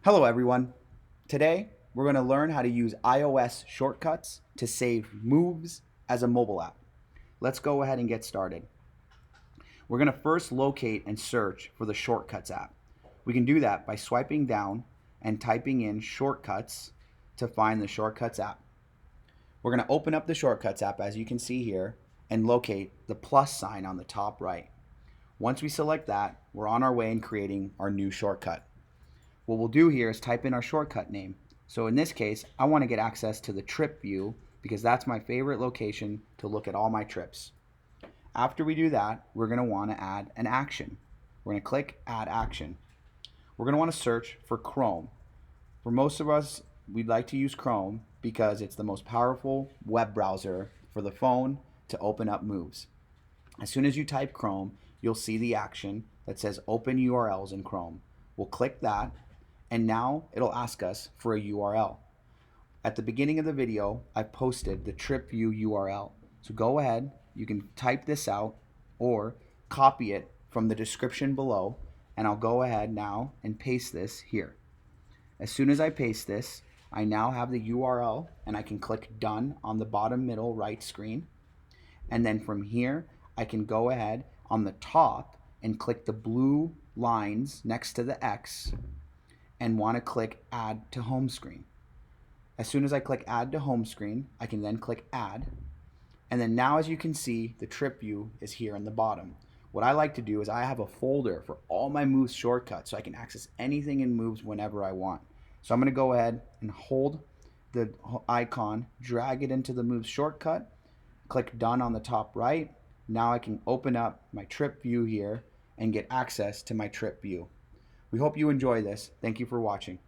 Hello everyone. Today we're going to learn how to use iOS shortcuts to save Moovs as a mobile app. Let's go ahead and get started. We're going to first locate and search for the Shortcuts app. We can do that by swiping down and typing in shortcuts to find the Shortcuts app. We're going to open up the Shortcuts app as you can see here and locate the plus sign on the top right. Once we select that, we're on our way in creating our new shortcut. What we'll do here is type in our shortcut name. So in this case, I want to get access to the trip view because that's my favorite location to look at all my trips. After we do that, we're going to want to add an action. We're going to click Add Action. We're going to want to search for Chrome. For most of us, we'd like to use Chrome because it's the most powerful web browser for the phone to open up Moovs. As soon as you type Chrome, you'll see the action that says Open URLs in Chrome. We'll click that, and now it'll ask us for a URL. At the beginning of the video, I posted the trip view URL. So go ahead, you can type this out or copy it from the description below, and I'll go ahead now and paste this here. As soon as I paste this, I now have the URL and I can click Done on the bottom middle right screen. And then from here, I can go ahead on the top and click the blue lines next to the X and want to click Add to Home Screen. As soon as I click Add to Home Screen, I can then click Add. And then now, as you can see, the trip view is here in the bottom. What I like to do is I have a folder for all my Moves shortcuts so I can access anything in Moves whenever I want. So I'm going to go ahead and hold the icon, drag it into the Moves shortcut, click Done on the top right. Now I can open up my trip view here and get access to my trip view. We hope you enjoy this. Thank you for watching.